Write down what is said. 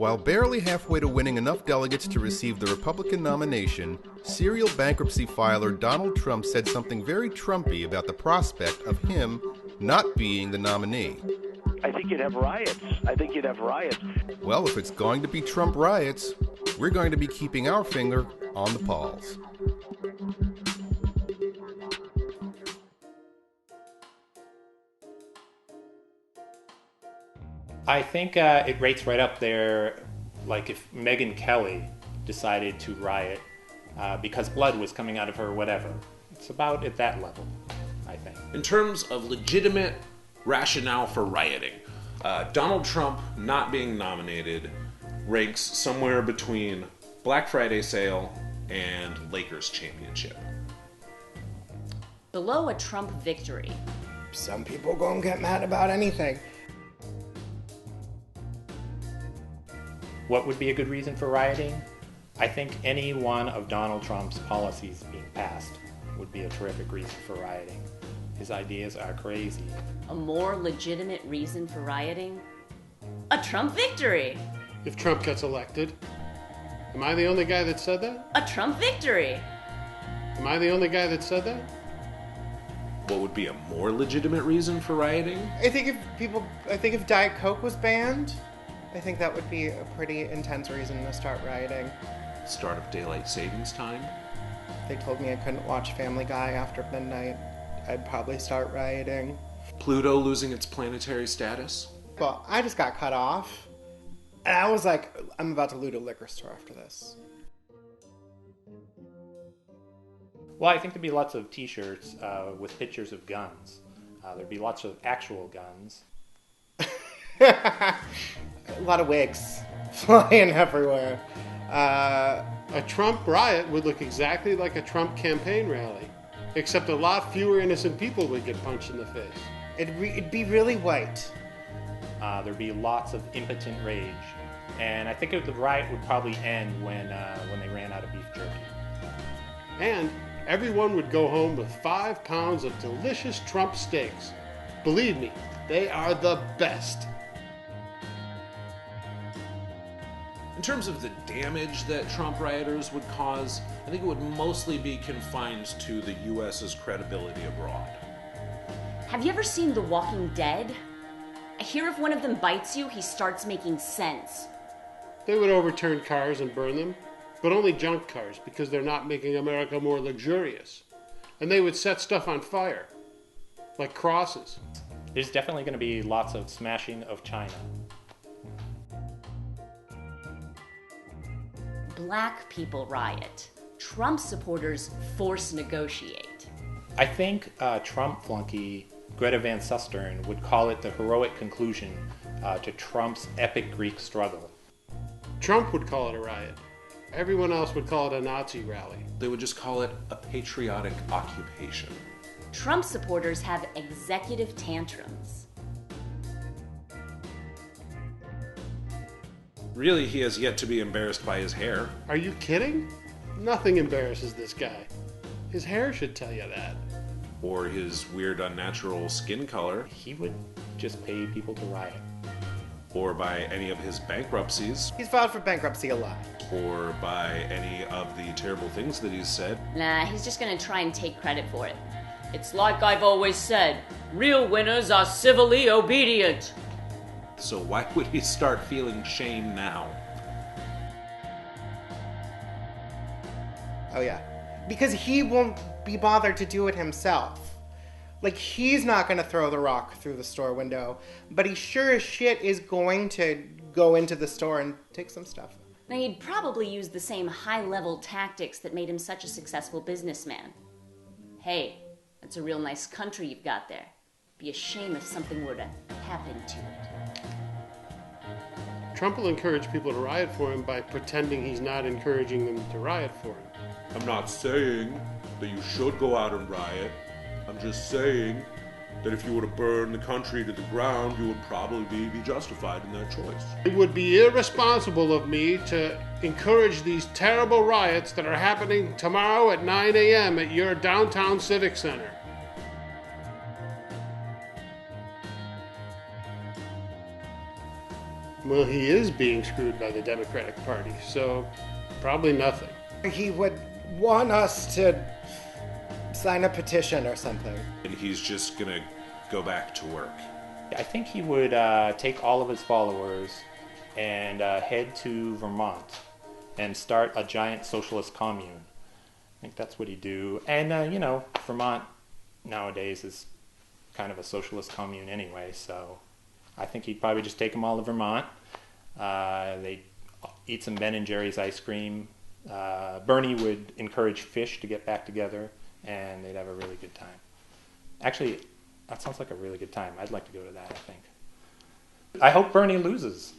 While barely halfway to winning enough delegates to receive the Republican nomination, serial bankruptcy filer Donald Trump said something very Trumpy about the prospect of him not being the nominee. I think you'd have riots. Well, if it's going to be Trump riots, we're going to be keeping our finger on the pulse. I think it rates right up there, like if Megyn Kelly decided to riot because blood was coming out of her or whatever. It's about at that level, I think. In terms of legitimate rationale for rioting, Donald Trump not being nominated ranks somewhere between Black Friday sale and Lakers championship. Below a Trump victory. Some people gonna get mad about anything. What would be a good reason for rioting? I think any one of Donald Trump's policies being passed would be a terrific reason for rioting. His ideas are crazy. A more legitimate reason for rioting? A Trump victory! If Trump gets elected. Am I the only guy that said that? A Trump victory! Am I the only guy that said that? What would be a more legitimate reason for rioting? I think if Diet Coke was banned, I think that would be a pretty intense reason to start rioting. Start of daylight savings time? If they told me I couldn't watch Family Guy after midnight, I'd probably start rioting. Pluto losing its planetary status? Well, I just got cut off, and I was like, I'm about to loot a liquor store after this. Well, I think there'd be lots of t-shirts with pictures of guns. There'd be lots of actual guns. A lot of wigs flying everywhere. A Trump riot would look exactly like a Trump campaign rally, except a lot fewer innocent people would get punched in the face. It'd be really white. There'd be lots of impotent rage. And I think the riot would probably end when they ran out of beef jerky. And everyone would go home with 5 pounds of delicious Trump steaks. Believe me, they are the best. In terms of the damage that Trump rioters would cause, I think it would mostly be confined to the U.S.'s credibility abroad. Have you ever seen The Walking Dead? I hear if one of them bites you, he starts making sense. They would overturn cars and burn them, but only junk cars because they're not making America more luxurious. And they would set stuff on fire, like crosses. There's definitely going to be lots of smashing of China. Black people riot. Trump supporters force negotiate. I think Trump flunky Greta Van Susteren would call it the heroic conclusion to Trump's epic Greek struggle. Trump would call it a riot. Everyone else would call it a Nazi rally. They would just call it a patriotic occupation. Trump supporters have executive tantrums. Really, he has yet to be embarrassed by his hair. Are you kidding? Nothing embarrasses this guy. His hair should tell you that. Or his weird unnatural skin color. He would just pay people to riot. Or by any of his bankruptcies. He's filed for bankruptcy a lot. Or by any of the terrible things that he's said. Nah, he's just gonna try and take credit for it. It's like I've always said, real winners are civilly obedient. So why would he start feeling shame now? Oh yeah. Because he won't be bothered to do it himself. Like, he's not going to throw the rock through the store window, but he sure as shit is going to go into the store and take some stuff. Now, he'd probably use the same high-level tactics that made him such a successful businessman. Hey, that's a real nice country you've got there. Be a shame if something were to happen to it. Trump will encourage people to riot for him by pretending he's not encouraging them to riot for him. I'm not saying that you should go out and riot. I'm just saying that if you were to burn the country to the ground, you would probably be justified in that choice. It would be irresponsible of me to encourage these terrible riots that are happening tomorrow at 9 a.m. at your downtown civic center. Well, he is being screwed by the Democratic Party, so probably nothing. He would want us to sign a petition or something. And he's just gonna go back to work. I think he would take all of his followers and head to Vermont and start a giant socialist commune. I think that's what he'd do. And, Vermont nowadays is kind of a socialist commune anyway, so I think he'd probably just take them all to Vermont. They'd eat some Ben and Jerry's ice cream. Bernie would encourage fish to get back together, and they'd have a really good time. Actually, that sounds like a really good time. I'd like to go to that, I think. I hope Bernie loses.